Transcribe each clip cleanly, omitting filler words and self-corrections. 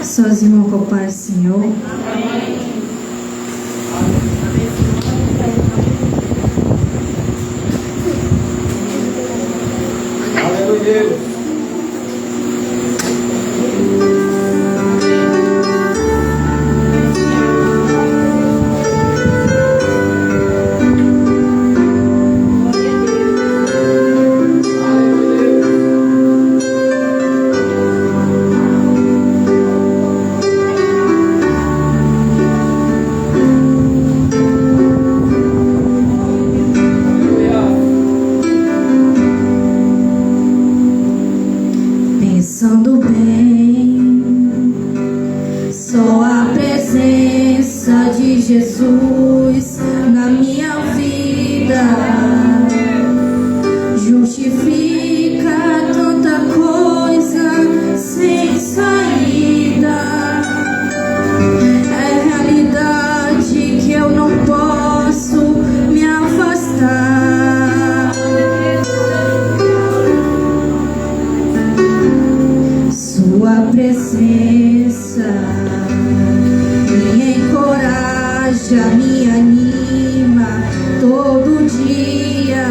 Suas irmãos com o Pai, Senhor. Aleluia. Pensando bem, só a presença de Jesus na minha vida justifica tanta coisa sem saída. É realidade que eu não posso me afastar. Sua presença me encoraja, me anima todo dia.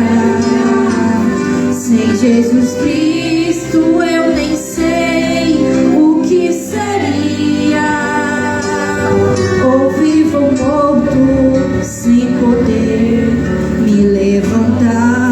Sem Jesus Cristo eu nem sei o que seria. Ou vivo ou morto sem poder me levantar.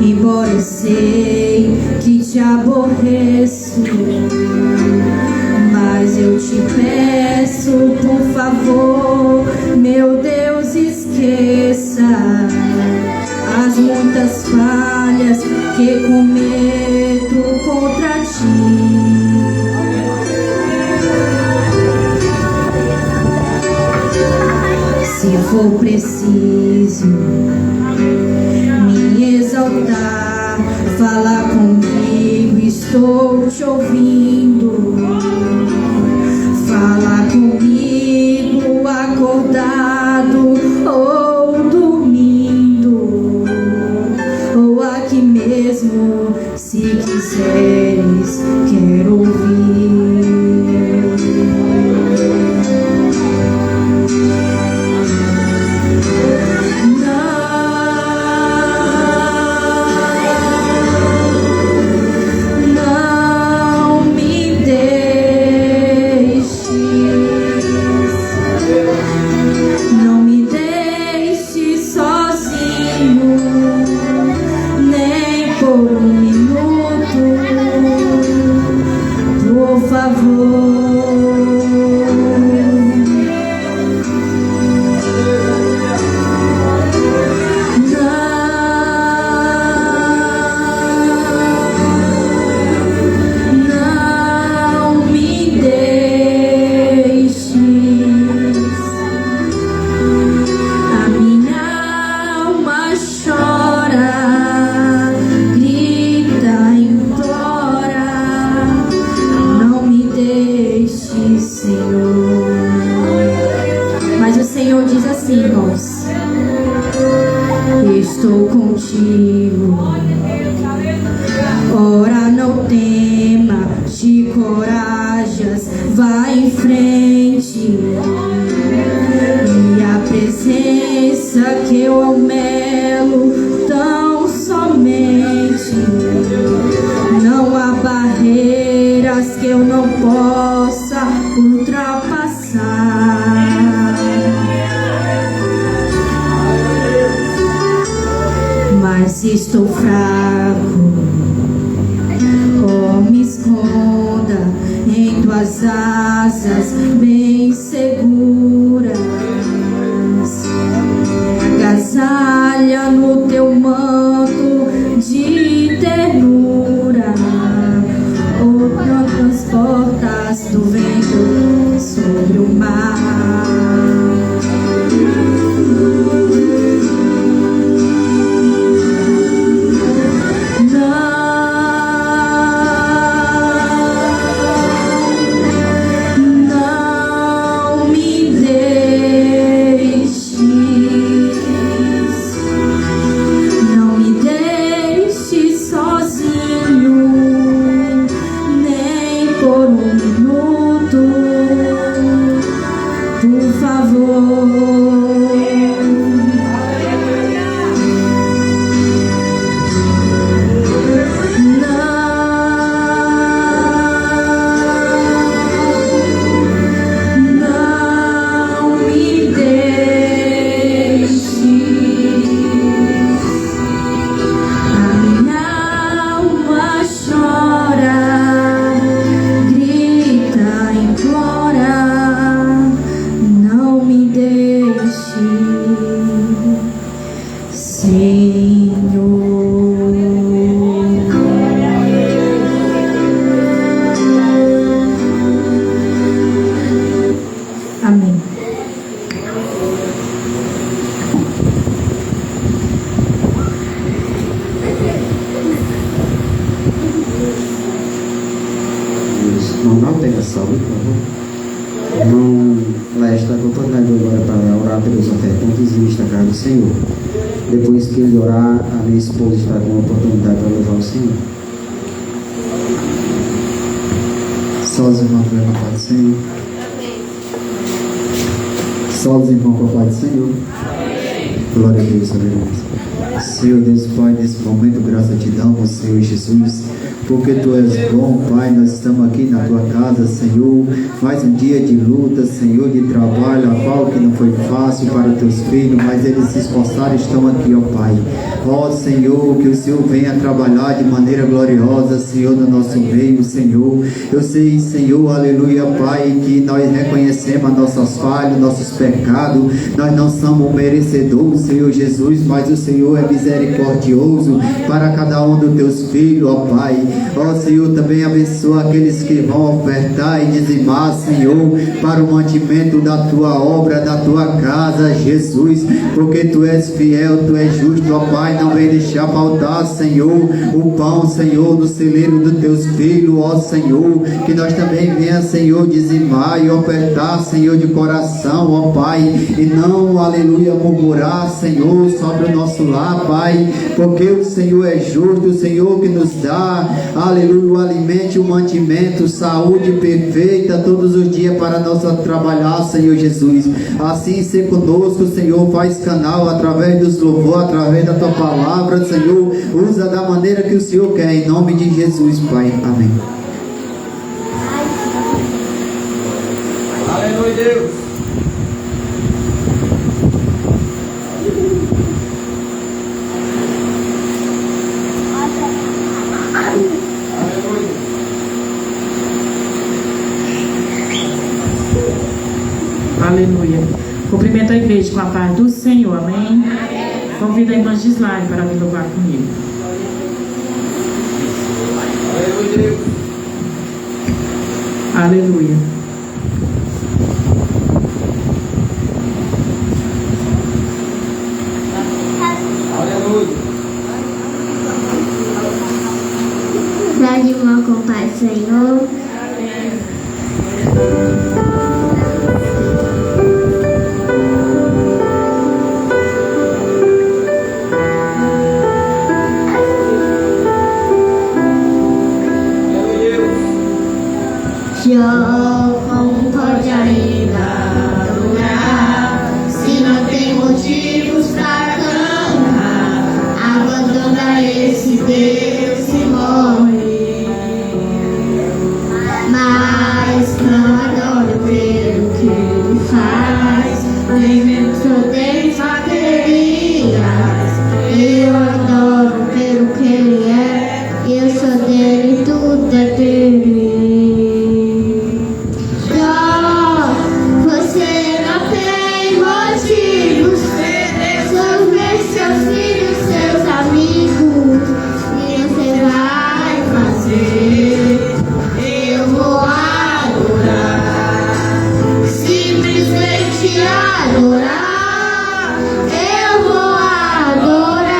Embora eu sei que te aborreço, mas eu te peço, por favor, meu Deus, esqueça as muitas falhas que cometo contra ti. Se for preciso me exaltar, falar comigo, estou te ouvindo. Falar comigo acordado ou dormindo, ou aqui mesmo, se quiseres, quero ouvir. Mas o Senhor diz assim, irmãos: vai em frente, e a presença que eu almelo tão somente. Não há barreiras que eu não possa ultrapassar. Mas estou fraco, oh, me esconda em tuas asas bem seguras. Agasalha no teu manto de ternura, ou transportas do vento sobre o mar. Não tenha salve, por favor. Irmão Leste está com oportunidade agora para orar pelos ofertantes e destacar do Senhor. Depois que ele orar, a minha esposa está com a oportunidade para louvar o Senhor. Só os irmãos para a paz do Senhor. Só os irmãos para a paz do Senhor. Glória a Deus, aleluia. Senhor Deus Pai, nesse momento, graça te damos, Senhor Jesus, porque Tu és bom, Pai. Nós estamos aqui na Tua casa, Senhor, mais um dia de luta, Senhor, de trabalho, a qual que não foi fácil para Teus filhos, mas eles se esforçaram e estão aqui, ó Pai. Ó Senhor, que o Senhor venha trabalhar de maneira gloriosa, Senhor, no nosso meio, Senhor. Eu sei, Senhor, aleluia, Pai, que nós reconhecemos as nossas falhas, nossos pecados, nós não somos merecedores, Senhor Jesus, mas o Senhor é misericordioso para cada um dos Teus filhos, ó Pai. Ó Senhor, também abençoa aqueles que vão ofertar e dizimar, Senhor, para o mantimento da Tua obra, da Tua casa, Jesus, porque Tu és fiel, Tu és justo, ó Pai. Não vem deixar faltar, Senhor, o pão, Senhor, no celeiro dos Teus filhos, ó Senhor, que nós também venha, Senhor, dizimar e ofertar, Senhor, de coração, ó Pai, e não, aleluia, murmurar, Senhor, sobre o nosso lar, Pai, porque o Senhor é justo, o Senhor que nos dá, aleluia, o alimento, o mantimento, saúde perfeita todos os dias para nós trabalhar, Senhor Jesus. Assim ser conosco, Senhor, faz canal através dos louvores, através da Tua palavra, Senhor, usa da maneira que o Senhor quer, em nome de Jesus, Pai. Amém. Aleluia, Deus. Aleluia. Cumprimento a igreja com a paz do Senhor. Amém? Convido a irmã Gislaine para me louvar comigo. Aleluia, Deus. Aleluia. Aleluia. Paz, irmão, com paz, Senhor. Jó, como pode ainda adorar se não tem motivos para cantar? Abandona esse Deus e morre. Mas não adoro pelo que ele faz, nem menos odeio baterias. Eu adoro pelo que ele é, eu sou dele, tudo é dele. Jó, você não tem motivos, seus meus, seus filhos, seus amigos, e você vai fazer. Eu vou adorar, simplesmente adorar. Eu vou adorar.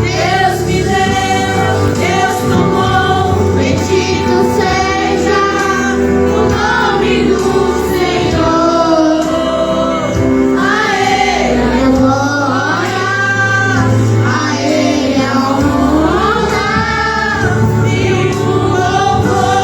Deus me deu, Deus tomou, bendito seja o nome do Senhor. A Ele a glória, a Ele a honra e o louvor.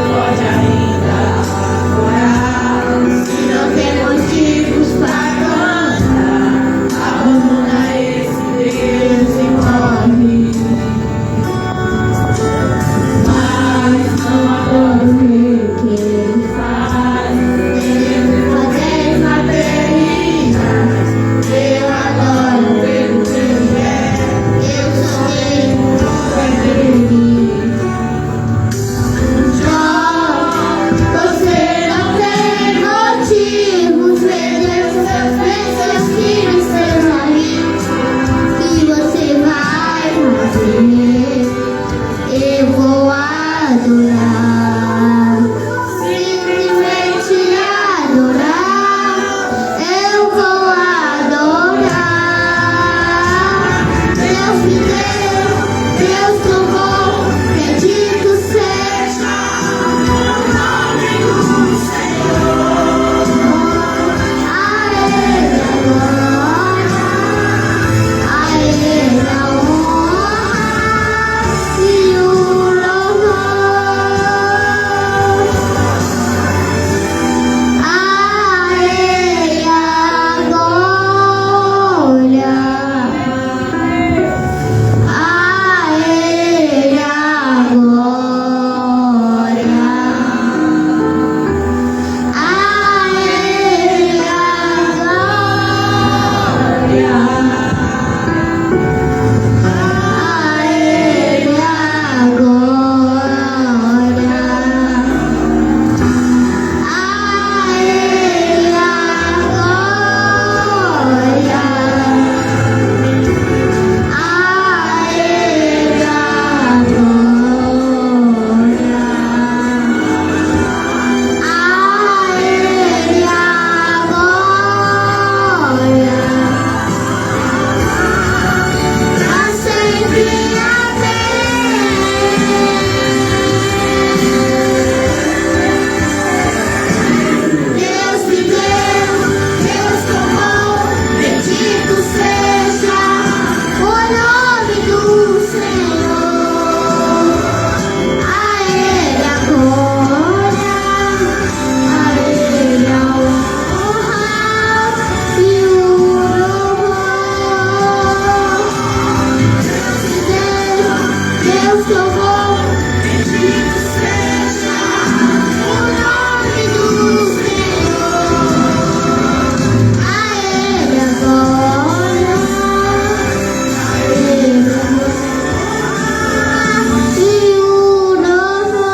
Pode ainda adorar se não tem motivos para cantar. Abandona esse Deus e morre. Mas não adoro o que ele faz, ele poder materiais. Eu adoro pelo que ele é, eu sou dele, tudo é dele. Jó, você não tem motivos, vender seus filhos, seus amigos, e você vai fazer. Eu vou adorar, simplesmente adorar. Eu vou adorar. Deus me deu, Deus tomou, bendito seja o nome do Senhor. A Ele a glória, a Ele a honra e o louvor. A Ele a glória, a Ele a glória, a Ele a glória, a Ele a glória, a Ele a glória, a Ele a glória, pra sempre. Deus me deu, Deus tomou, bendito seja o nome do Senhor. A Ele a glória, a Ele a honra e o louvor. Deus me deu, Deus tomou, bendito seja o nome do Senhor. A Ele a glória, a Ele a honra e o louvor.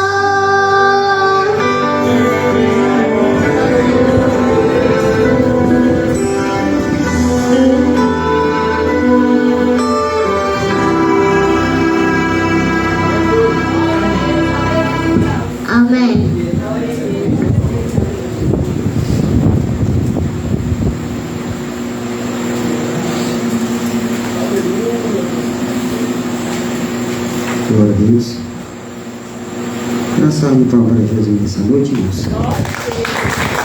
Amém. Glória a Deus. Nessa salve de palmas para Jesus nessa noite, irmãos.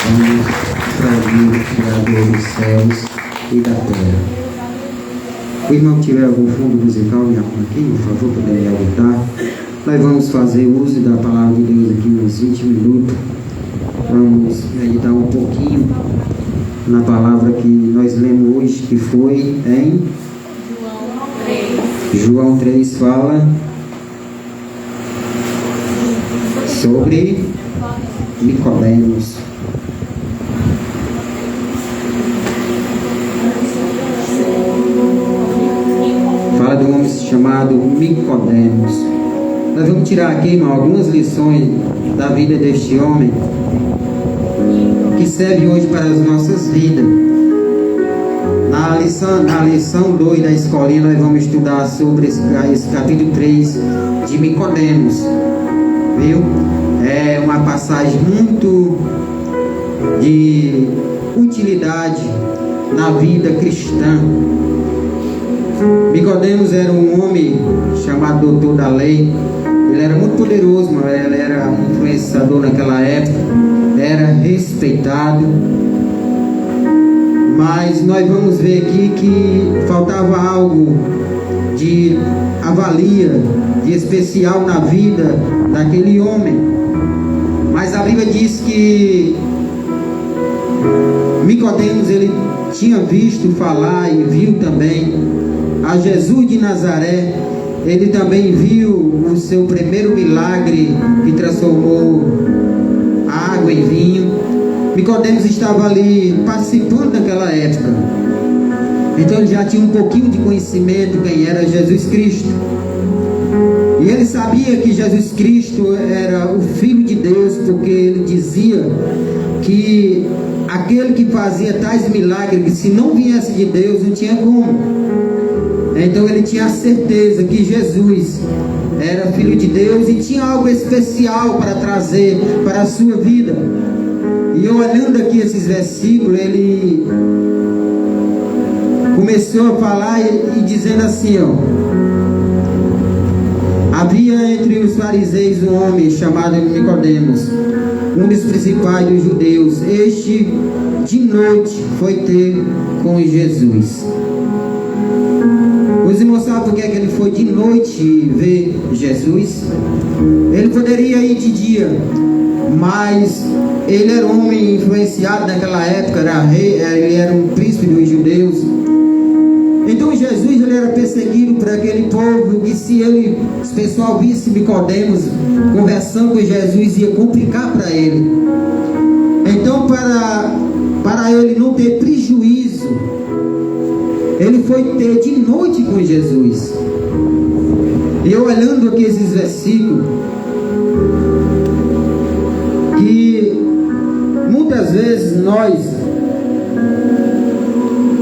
Vamos trazer o Criador dos céus e da terra. O irmão que tiver algum fundo musical, me arruma aqui, por favor, para ele aumentar. Nós vamos fazer uso da palavra de Deus aqui uns 20 minutos. Vamos meditar um pouquinho na palavra que nós lemos hoje, que foi em João 3, fala sobre Nicodemos. Fala de um homem chamado Nicodemos. Nós vamos tirar aqui, irmão, algumas lições da vida deste homem que serve hoje para as nossas vidas. Na lição 2 da escolinha, nós vamos estudar sobre esse capítulo 3 de Nicodemos. Viu? É uma passagem muito de utilidade na vida cristã. Nicodemos era um homem chamado doutor da lei. Ele era muito poderoso, mas ele era um influenciador naquela época, era respeitado. Mas nós vamos ver aqui que faltava algo de avalia, de especial na vida daquele homem. Mas a Bíblia diz que Nicodemos, ele tinha visto falar e viu também a Jesus de Nazaré. Ele também viu o seu primeiro milagre que transformou a água em vinho. Nicodemos estava ali participando daquela época, então ele já tinha um pouquinho de conhecimento quem era Jesus Cristo, e ele sabia que Jesus Cristo era o Filho de Deus, porque ele dizia que aquele que fazia tais milagres, que se não viesse de Deus não tinha como. Então ele tinha a certeza que Jesus era Filho de Deus e tinha algo especial para trazer para a sua vida. E eu olhando aqui esses versículos, ele começou a falar e dizendo assim, ó: havia entre os fariseus um homem chamado Nicodemos, um dos principais dos judeus. Este de noite foi ter com Jesus. Os irmãos sabem por que ele foi de noite ver Jesus? Ele poderia ir de dia, mas ele era um homem influenciado naquela época, era rei, ele era um príncipe dos judeus. Então Jesus, ele era perseguido por aquele povo, que se o pessoal visse Nicodemos conversando com Jesus, ia complicar para ele. Então, para ele não ter prejuízo, ele foi ter de noite com Jesus. E eu olhando aqui esses versículos, que muitas vezes nós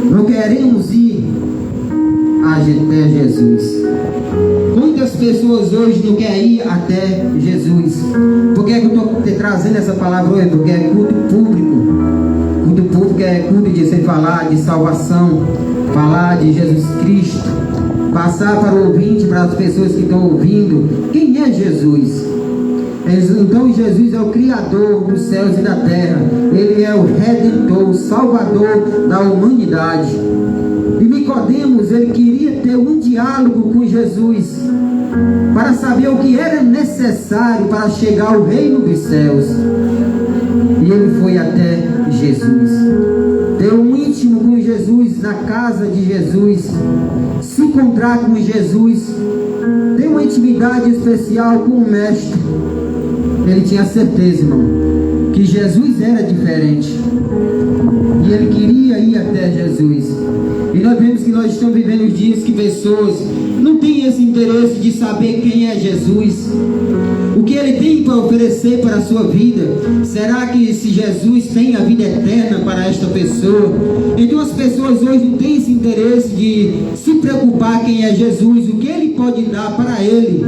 não queremos ir até Jesus. Muitas pessoas hoje não querem ir até Jesus. Por que é que eu estou trazendo essa palavra hoje? Porque é culto público. Culto público é culto de você falar de salvação, falar de Jesus Cristo, passar para o ouvinte, para as pessoas que estão ouvindo, quem é Jesus. Então Jesus é o Criador dos céus e da terra. Ele é o Redentor, o Salvador da humanidade. E Nicodemos, ele queria ter um diálogo com Jesus, para saber o que era necessário para chegar ao reino dos céus. E ele foi até Jesus, ter um íntimo com Jesus, na casa de Jesus, se encontrar com Jesus, ter uma intimidade especial com o Mestre. Ele tinha certeza, irmão, que Jesus era diferente, e ele queria ir até Jesus. E nós vemos que nós estamos vivendo dias que pessoas não têm esse interesse de saber quem é Jesus, o que ele tem para oferecer para a sua vida. Será que se Jesus tem a vida eterna para esta pessoa? Então as pessoas hoje não têm esse interesse de se preocupar quem é Jesus, o que ele pode dar para ele.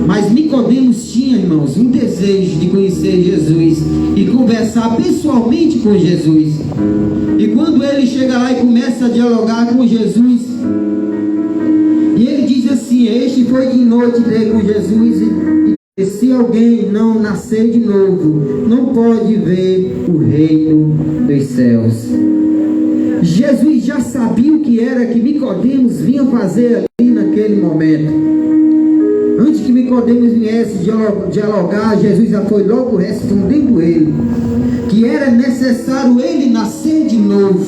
Mas Nicodemos tinha, irmãos, um desejo de conhecer Jesus e conversar pessoalmente com Jesus. E quando ele chega lá e começa a dialogar com Jesus, e ele diz assim: este foi de noite ter com Jesus, Se alguém não nascer de novo, não pode ver o reino dos céus. Jesus já sabia o que era que Nicodemos vinha fazer ali naquele momento. Antes que Nicodemos viesse dialogar, Jesus já foi logo respondendo ele que era necessário ele nascer de novo.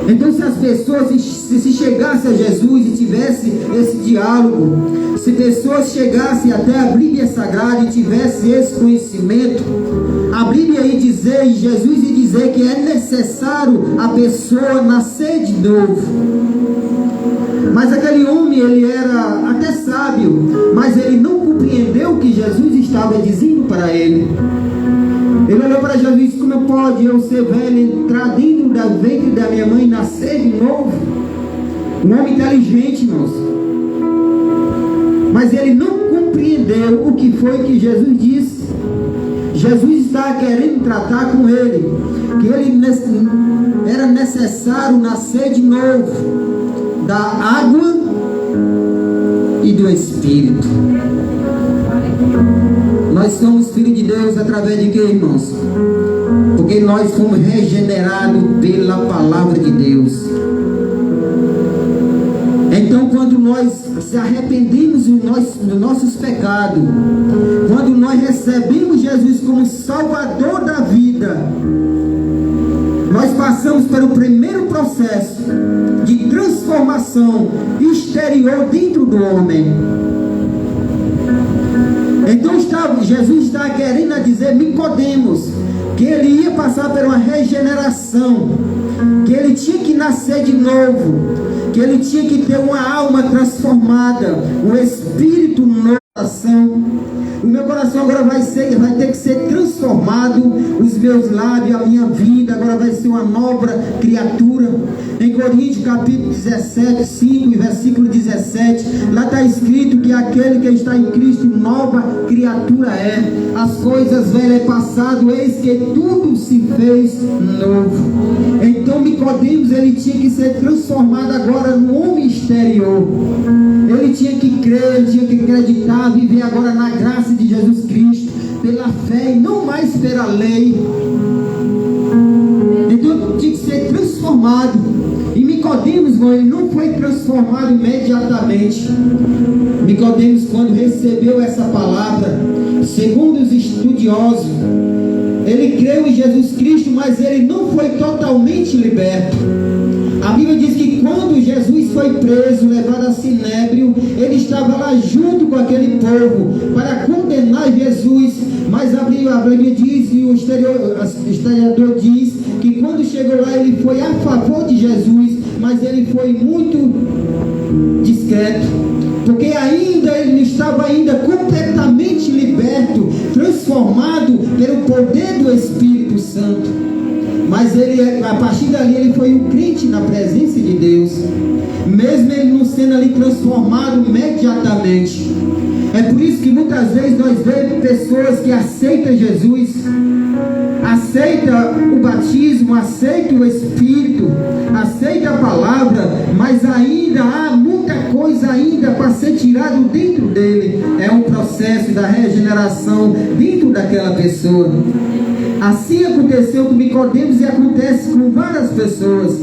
Então, se as pessoas se chegassem a Jesus e tivesse esse diálogo, se pessoas chegassem até a Bíblia Sagrada e tivessem esse conhecimento, a Bíblia ia dizer, e Jesus ia dizer que é necessário a pessoa nascer de novo. Mas aquele homem, ele era até sábio, mas ele não compreendeu o que Jesus estava dizendo para ele. Ele olhou para Jesus e disse: como pode eu ser velho, entrar dentro da ventre da minha mãe e nascer de novo? Um homem inteligente, irmãos. Mas ele não compreendeu o que foi que Jesus disse. Jesus estava querendo tratar com ele, que ele era necessário nascer de novo da água e do Espírito. Nós somos filhos de Deus através de quê, irmãos? Porque nós fomos regenerados pela palavra de Deus. Então, quando nós se arrependemos dos nossos pecados, quando nós recebemos Jesus como Salvador da vida, nós passamos pelo primeiro processo de transformação exterior dentro do homem. Então Jesus está querendo dizer Nicodemos que ele ia passar por uma regeneração, que ele tinha que nascer de novo, que ele tinha que ter uma alma transformada, um espírito no coração. O meu coração agora vai ter que ser transformado, os meus lábios, a minha vida agora vai ser uma nova criatura. Em Coríntios capítulo 17, 5 e versículo 17, lá está escrito que aquele que está em Cristo, nova criatura é. As coisas velhas passaram, eis que tudo se fez novo. Então Nicodemos, ele tinha que ser transformado agora no homem exterior. Ele tinha que crer, ele tinha que acreditar, viver agora na graça de Jesus Cristo, pela fé e não mais pela lei. Então ele tinha que ser transformado. E Nicodemos, ele não foi transformado imediatamente. Nicodemos, quando recebeu essa palavra, segundo os estudiosos, ele creu em Jesus Cristo, mas ele não foi totalmente liberto. A Bíblia diz que quando Jesus foi preso, levado a Sinédrio, ele estava lá junto com aquele povo para condenar Jesus. Mas a Bíblia diz, e o historiador diz, que quando chegou lá ele foi a favor de Jesus, mas ele foi muito discreto, porque ainda ele não estava ainda completamente liberto, transformado pelo poder do Espírito Santo. Mas ele, a partir dali, ele foi um crente na presença de Deus, mesmo ele não sendo ali transformado imediatamente. É por isso que muitas vezes nós vemos pessoas que aceitam Jesus, aceitam o batismo, aceitam o Espírito, aceitam a palavra, mas ainda há muita coisa ainda para ser tirado dentro dele. É um processo da regeneração dentro daquela pessoa. Assim aconteceu com Nicodemos e acontece com várias pessoas.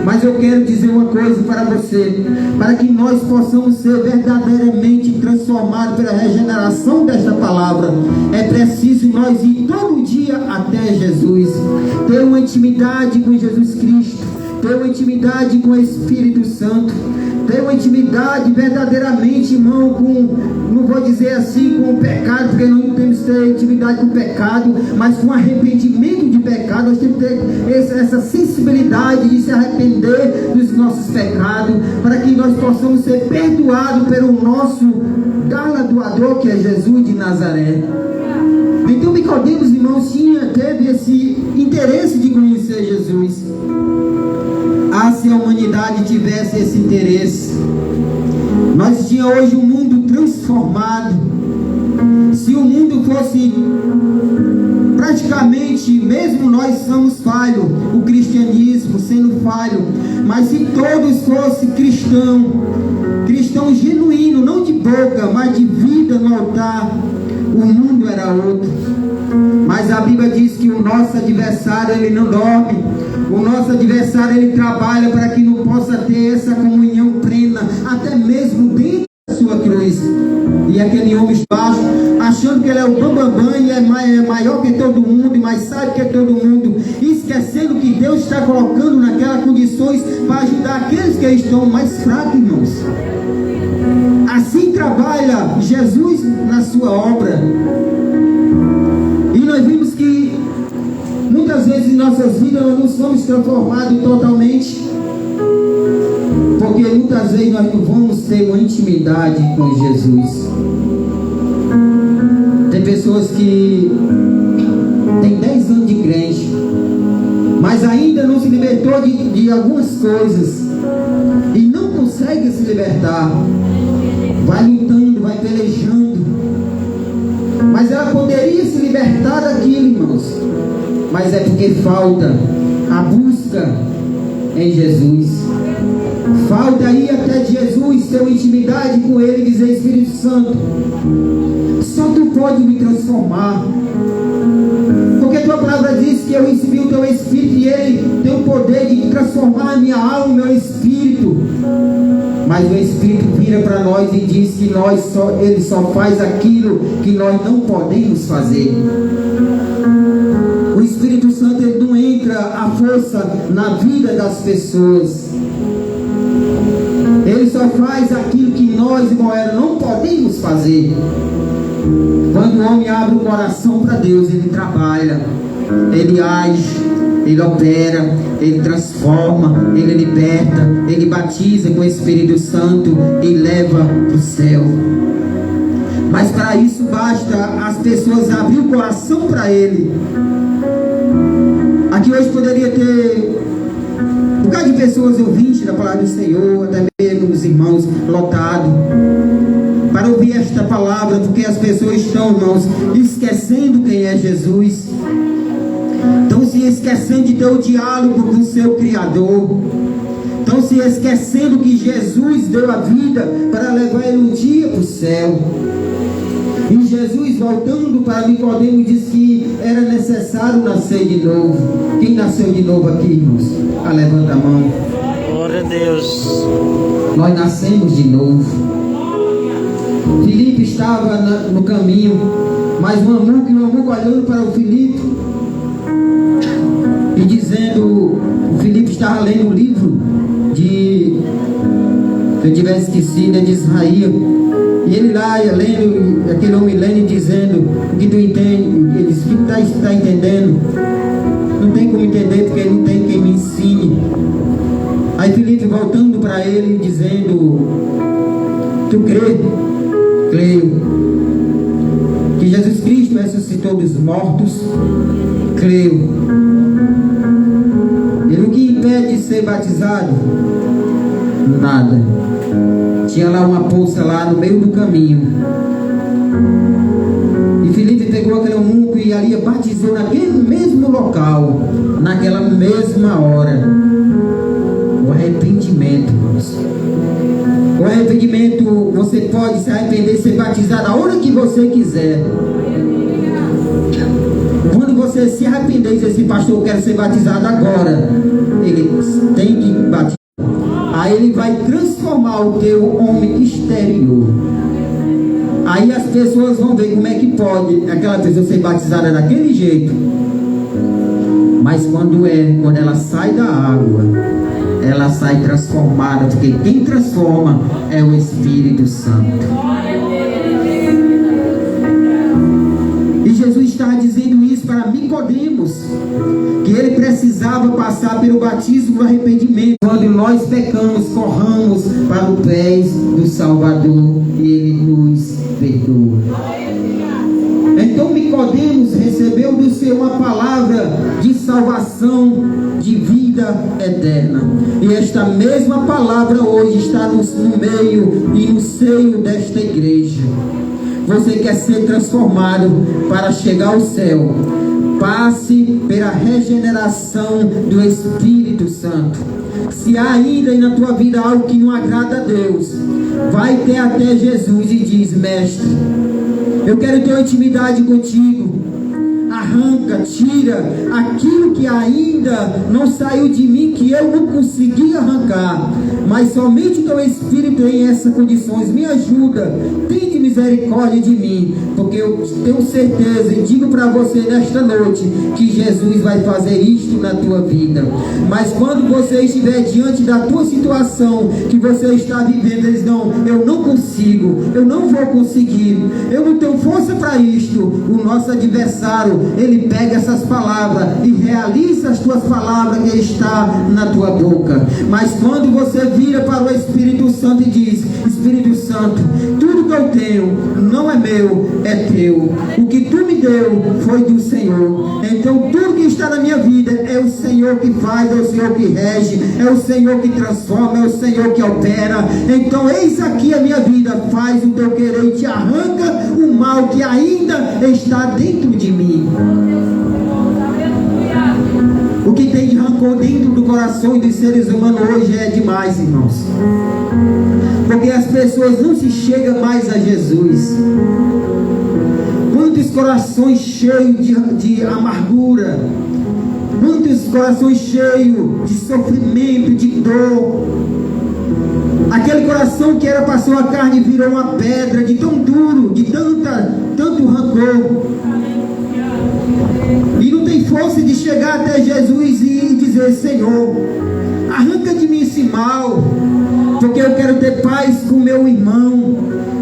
Mas eu quero dizer uma coisa para você, para que nós possamos ser verdadeiramente transformados pela regeneração desta palavra, é preciso nós ir todo dia até Jesus, ter uma intimidade com Jesus Cristo, ter uma intimidade com o Espírito Santo, ter uma intimidade verdadeiramente, irmão, não vou dizer assim com o pecado, porque não temos que ter intimidade com o pecado, mas com arrependimento de pecado. Nós temos que ter essa sensibilidade de se arrepender dos nossos pecados, para que nós possamos ser perdoados pelo nosso galardoador, que é Jesus de Nazaré. Então Nicodemos, irmãos, teve esse interesse de conhecer Jesus. Se a humanidade tivesse esse interesse, nós tínhamos hoje um mundo transformado. Se o mundo fosse praticamente existe, mesmo nós somos falhos, o cristianismo sendo falho, mas se todos fossem cristão genuíno, não de boca, mas de vida no altar, o mundo era outro. Mas a Bíblia diz que o nosso adversário, ele não dorme. O nosso adversário, ele trabalha para que não possa ter essa comunhão plena, até mesmo dentro da sua cruz. E aquele homem baixo, achando que ele é o bambambam e é maior que todo mundo, e mais sabe que todo mundo, esquecendo que Deus está colocando naquelas condições para ajudar aqueles que estão mais fracos, irmãos. Assim trabalha Jesus na sua obra. E nós vimos que muitas vezes em nossas vidas nós não somos transformados totalmente, porque muitas vezes nós não vamos ter uma intimidade com Jesus. Tem pessoas que têm 10 anos de crente, mas ainda não se libertou de algumas coisas e não consegue se libertar. Vai lutando, vai pelejando, mas ela poderia se libertar daquilo, irmãos, mas é porque falta a busca em Jesus. Falta ir até Jesus, ter uma intimidade com Ele e dizer: Espírito Santo, só Tu pode me transformar, porque Tua palavra diz que eu recebi o Teu Espírito e Ele tem o poder de transformar a minha alma, o meu espírito. Mas o Espírito vira para nós e diz que Ele só faz aquilo que nós não podemos fazer. O Espírito Santo, ele não entra à força na vida das pessoas. Ele só faz aquilo que nós, irmãos, não podemos fazer. Quando o homem abre o coração para Deus, ele trabalha, ele age, ele opera, ele transforma, ele liberta, ele batiza com o Espírito Santo e leva para o céu. Mas para isso basta as pessoas abrir o coração para Ele. Aqui hoje poderia ter um bocado de pessoas ouvintes da palavra do Senhor, até mesmo os irmãos lotados, para ouvir esta palavra, porque as pessoas estão, irmãos, esquecendo quem é Jesus. Estão se esquecendo de ter o diálogo com o seu Criador. Estão se esquecendo que Jesus deu a vida para levar ele um dia para o céu. E Jesus, voltando para Nicodemos, disse que era necessário nascer de novo. Quem nasceu de novo aqui, irmãos? Levanta a mão. Glória a Deus. Nós nascemos de novo. Filipe estava no caminho, mas o Amuco olhando para o Filipe e dizendo, o Filipe estava lendo um livro se eu tivesse esquecido, é de Israel, e ele lá lendo, aquele homem lendo e dizendo: o que tu entende? Ele disse: o que tu está entendendo? Não tem como entender, porque não tem quem me ensine. Aí Filipe voltando para ele dizendo: tu crê? Creio. Que Jesus Cristo ressuscitou dos mortos? Creio. E o que impede de ser batizado? Nada. Tinha lá uma poça lá no meio do caminho. E Filipe pegou aquele homúnculo e ali batizou naquele mesmo local, naquela mesma hora. O arrependimento, irmãos. O arrependimento, você pode se arrepender e ser batizado a hora que você quiser. Quando você se arrepender e dizer assim: pastor, eu quero ser batizado agora, ele tem que batizar. Aí ele vai transformar o teu homem exterior. Aí as pessoas vão ver como é que pode aquela pessoa ser batizada daquele jeito. Mas quando ela sai da água, ela sai transformada, porque quem transforma é o Espírito Santo. E Jesus estava dizendo isso para Nicodemos, que ele precisava passar pelo batismo do arrependimento. Quando nós pecamos, corramos para os pés do Salvador e Ele nos perdoa. Então Nicodemos recebeu do Senhor uma palavra de salvação, de vida eterna. E esta mesma palavra hoje está no meio e no seio desta igreja. Você quer ser transformado para chegar ao céu? passe pela regeneração do Espírito Santo. Se há ainda na tua vida algo que não agrada a Deus, vai ter até Jesus e diz: mestre, eu quero ter uma intimidade contigo. Arranca, tira aquilo que ainda não saiu de mim, que eu não consegui arrancar, mas somente o teu Espírito em essas condições. Me ajuda, tem misericórdia de mim, porque eu tenho certeza e digo para você nesta noite que Jesus vai fazer isto na tua vida. Mas quando você estiver diante da tua situação que você está vivendo, eles não, eu não consigo, eu não vou conseguir, eu não tenho força para isto. O nosso adversário, ele pega essas palavras e realiza as tuas palavras que está na tua boca. Mas quando você vira para o Espírito Santo e diz: Espírito Santo, tudo que eu tenho não é meu, é teu. O que tu me deu foi do Senhor. Então tudo que está na minha vida é o Senhor que faz, é o Senhor que rege, é o Senhor que transforma, é o Senhor que opera. Então eis aqui a minha vida, faz o teu querer e te arranca o mal que ainda está dentro de mim. O que tem de rancor dentro do coração dos seres humanos hoje é demais, irmãos. Porque as pessoas não se chegam mais a Jesus. Quantos corações cheios de amargura, quantos corações cheios de sofrimento, de dor. Aquele coração que era para ser uma carne virou uma pedra, de tão duro, de tanto rancor. E não tem força de chegar até Jesus e dizer: Senhor, arranca de mim esse mal, porque eu quero ter paz com meu irmão,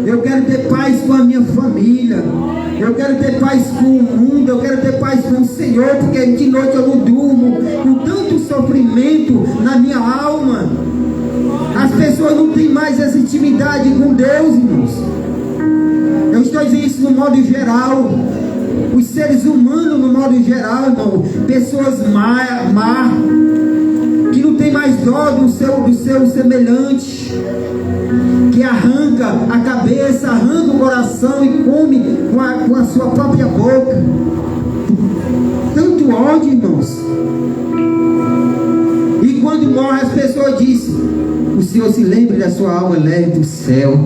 eu quero ter paz com a minha família, eu quero ter paz com o mundo, eu quero ter paz com o Senhor, porque de noite eu não durmo, com tanto sofrimento na minha alma. As pessoas não têm mais essa intimidade com Deus, irmãos. Eu estou dizendo isso no modo geral. Os seres humanos no modo geral, irmão, pessoas má, que não tem mais dó do seu semelhante, que arranca a cabeça, arranca o coração e come com a sua própria boca. Tanto ódio, irmãos. E quando morre, as pessoas dizem: o Senhor se lembre da sua alma, leve para o céu.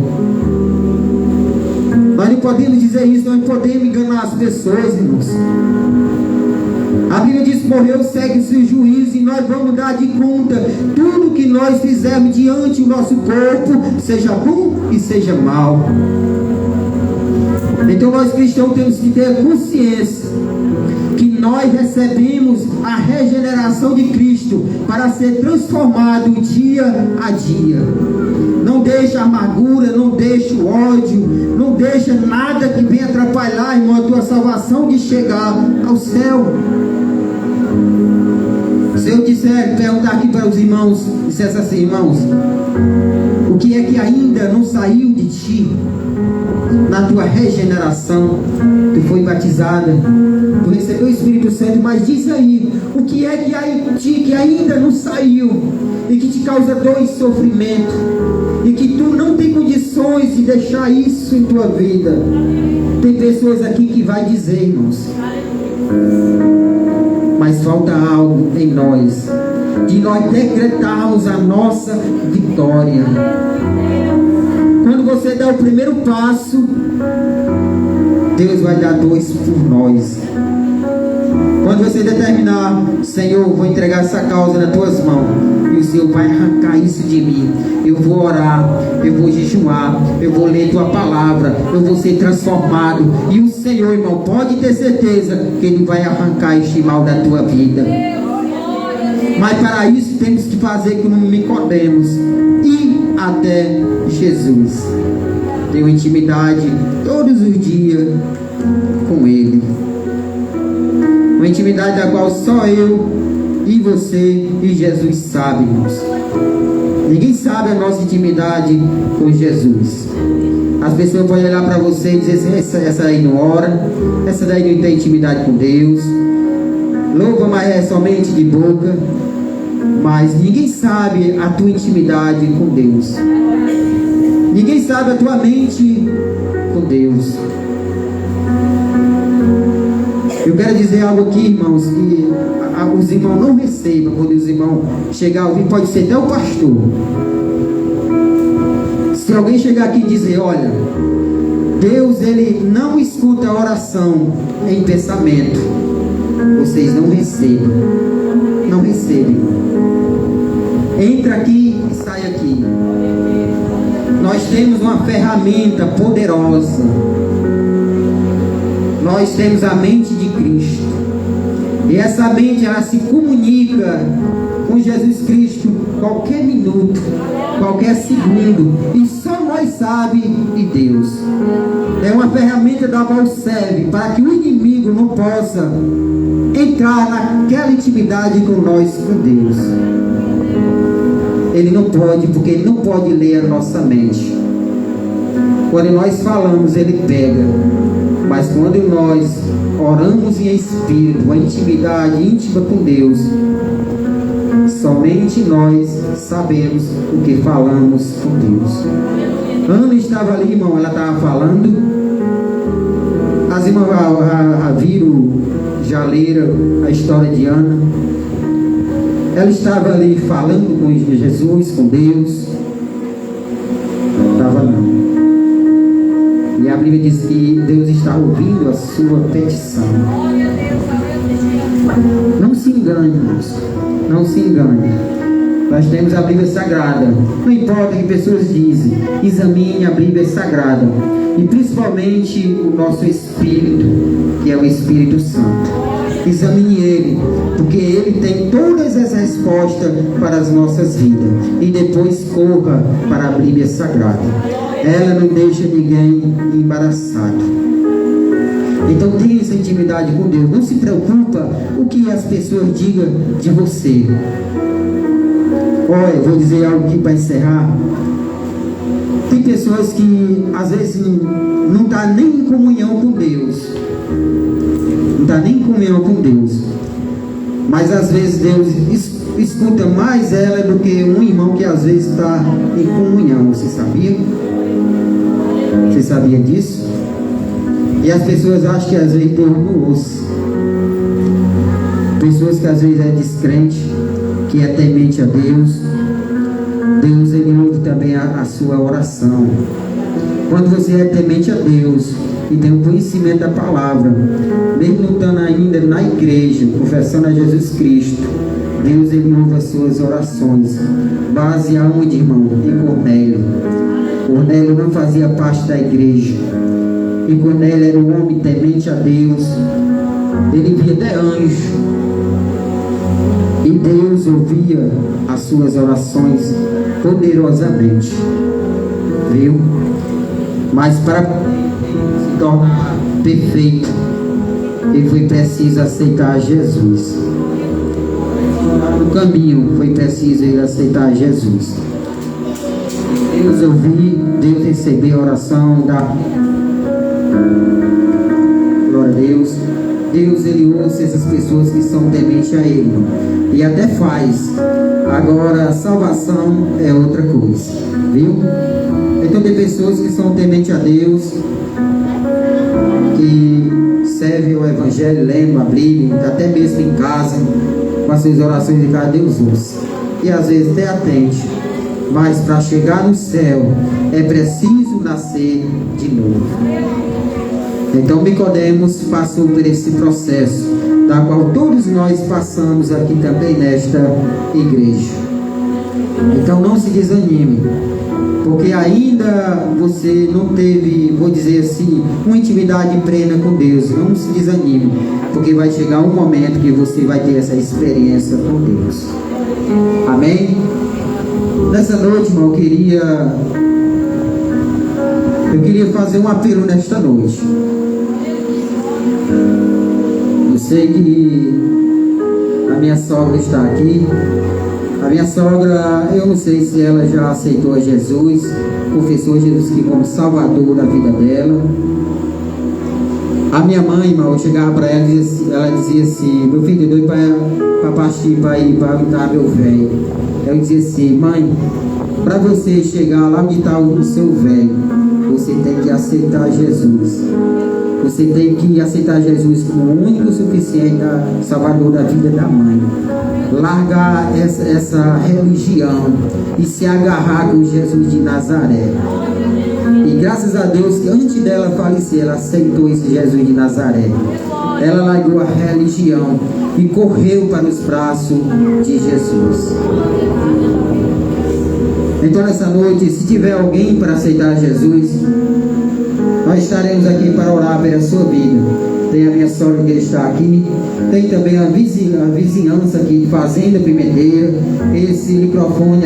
Nós não podemos dizer isso, nós não podemos enganar as pessoas, irmãos. A Bíblia diz: morreu, segue-se o juízo, e nós vamos dar de conta tudo que nós fizermos diante do nosso corpo, seja bom e seja mal. Então nós cristãos temos que ter consciência que nós recebemos a regeneração de Cristo para ser transformado dia a dia. Não deixa a amargura, não deixa o ódio, não deixa nada que venha atrapalhar, irmão, a tua salvação de chegar ao céu. Se eu perguntar aqui para os irmãos, dissesse assim: irmãos, o que é que ainda não saiu de ti na tua regeneração? Tu foi batizada, tu recebeu o Espírito Santo, mas diz aí, o que é que há em ti que ainda não saiu e que te causa dor e sofrimento, e que tu não tem condições de deixar isso em tua vida? Tem pessoas aqui que vai dizer, irmãos, mas falta algo em nós, de nós decretarmos a nossa vitória. Quando você der o primeiro passo, Deus vai dar dois por nós. Quando você determinar: Senhor, vou entregar essa causa nas tuas mãos, e o Senhor vai arrancar isso de mim. Eu vou orar, eu vou jejuar, eu vou ler tua palavra, eu vou ser transformado. E o Senhor, irmão, pode ter certeza que Ele vai arrancar este mal da tua vida. Mas para isso temos que fazer como Nicodemos, ir até Jesus, ter uma intimidade todos os dias com Ele. Uma intimidade da qual só eu e você e Jesus sabem, irmãos. Ninguém sabe a nossa intimidade com Jesus. As pessoas podem olhar para você e dizer: essa daí não ora, essa daí não tem intimidade com Deus, louva, mas é somente de boca. Mas ninguém sabe a tua intimidade com Deus. Ninguém sabe a tua mente com Deus. Eu quero dizer algo aqui, irmãos, que os irmãos não recebam. Quando os irmãos chegar a ouvir, pode ser até o pastor. Se alguém chegar aqui e dizer, olha, Deus, ele não escuta a oração em pensamento, vocês não recebam. Não recebem. Entra aqui e sai aqui. Nós temos uma ferramenta poderosa. Nós temos a mente de Cristo. E essa mente, ela se comunica com Jesus Cristo qualquer minuto, qualquer segundo. E só nós sabemos e Deus. É uma ferramenta da qual serve para que o inimigo não possa entrar naquela intimidade com nós, com Deus. Ele não pode, porque ele não pode ler a nossa mente. Quando nós falamos, ele pega. Mas quando nós oramos em espírito, uma intimidade íntima com Deus, somente nós sabemos o que falamos com Deus. Ana estava ali, irmão, ela estava falando. As irmãs viram, já leram a história de Ana. Ela estava ali falando com Jesus, com Deus. Não estava não. E a Bíblia diz que Deus está ouvindo a sua petição. Não se engane, irmãos. Não se engane. Nós temos a Bíblia Sagrada. Não importa o que pessoas dizem, examine a Bíblia Sagrada. E principalmente o nosso Espírito, que é o Espírito Santo. Examine ele, porque ele tem todas as respostas para as nossas vidas. E depois corra para a Bíblia Sagrada. Ela não deixa ninguém embaraçado. Então tenha essa intimidade com Deus. Não se preocupa o que as pessoas digam de você. Olha, vou dizer algo aqui para encerrar. Tem pessoas que às vezes não está nem em comunhão com Deus. Não está nem em comunhão com Deus. Mas às vezes Deus escuta mais ela do que um irmão que às vezes está em comunhão. Você sabia? Você sabia disso? E as pessoas acham que às vezes Deus não ouça. Pessoas que às vezes é descrente, que é temente a Deus. Deus, ele ouve também a sua oração. Quando você é temente a Deus e tem o conhecimento da palavra, mesmo não estando ainda na igreja, confessando a Jesus Cristo, Deus, ele ouve as suas orações. Base aonde, irmão? Em Cornélio. Cornélio não fazia parte da igreja. E Cornélio era um homem temente a Deus. Ele via até anjo. E Deus ouvia as suas orações poderosamente. Viu? Mas para se tornar perfeito, ele foi preciso aceitar Jesus. No caminho foi preciso ele aceitar Jesus. Deus ouvir, Deus receber a oração da glória a Deus. Deus, ele ouça essas pessoas que são tementes a ele, e até faz. Agora a salvação é outra coisa, viu? Então tem pessoas que são tementes a Deus, que servem o Evangelho, lendo a Bíblia, até mesmo em casa, com as suas orações de casa, Deus ouça. E às vezes até atende. Mas para chegar no céu é preciso nascer de novo. Então Nicodemos passou por esse processo, da qual todos nós passamos aqui também nesta igreja. Então não se desanime, porque ainda você não teve, vou dizer assim, uma intimidade plena com Deus. Não se desanime, porque vai chegar um momento que você vai ter essa experiência com Deus. Amém? Nessa noite, irmão, eu queria fazer um apelo nesta noite. Eu sei que a minha sogra está aqui. A minha sogra, eu não sei se ela já aceitou a Jesus, confessou a Jesus aqui como Salvador da vida dela. A minha mãe, irmão, eu chegava para ela e ela dizia assim: meu filho é doido para partir, para ir para habitar meu velho. Eu dizia assim: mãe, para você chegar lá onde está o seu velho, você você tem que aceitar Jesus. Você tem que aceitar Jesus como o único suficiente Salvador da vida da mãe. Largar essa religião e se agarrar com Jesus de Nazaré. E graças a Deus que antes dela falecer, ela aceitou esse Jesus de Nazaré. Ela largou a religião e correu para os braços de Jesus. Então nessa noite, se tiver alguém para aceitar Jesus, nós estaremos aqui para orar pela sua vida. Tem a minha sogra que está aqui, tem também a vizinhança aqui de Fazenda Pimenteira. Esse microfone,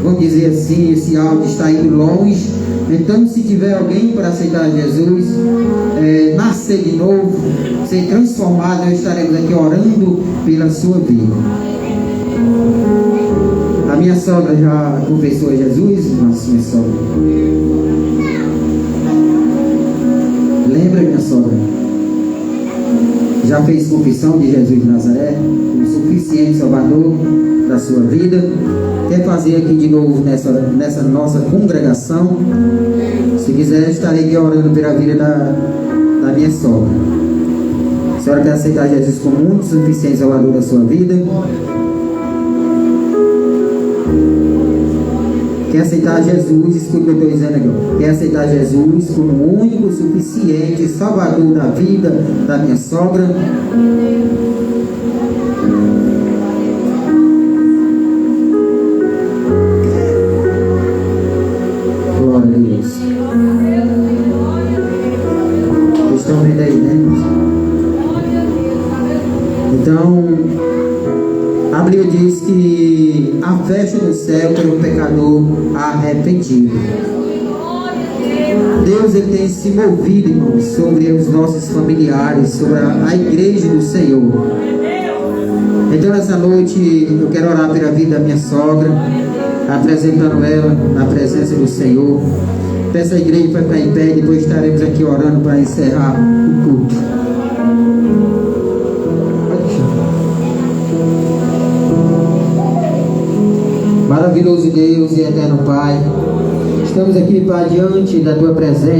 vamos dizer assim, esse áudio está indo longe. Então, se tiver alguém para aceitar Jesus, nascer de novo, ser transformado, nós estaremos aqui orando pela sua vida. A minha sogra já confessou a Jesus? Nossa, minha sogra. Lembra, minha sogra? Já fez confissão de Jesus de Nazaré, o suficiente Salvador da sua vida? Quer fazer aqui de novo nessa nossa congregação? Se quiser, estarei aqui orando pela vida da minha sogra. A senhora quer aceitar Jesus como o único suficiente Salvador da sua vida? Quer aceitar Jesus, escuta o que eu estou dizendo aqui, quer aceitar Jesus como o único, suficiente Salvador da vida da minha sogra? Glória a Deus. Vocês estão vendo aí, né? Então, a Bíblia diz que a festa do céu pelo pecador arrependido. Deus ele tem se movido, irmãos, sobre os nossos familiares, sobre a igreja do Senhor. Então nessa noite eu quero orar pela vida da minha sogra, apresentando ela na presença do Senhor. Peço a igreja para ficar em pé e depois estaremos aqui orando para encerrar o culto. Maravilhoso Deus e eterno Pai, estamos aqui, Pai, diante da Tua presença.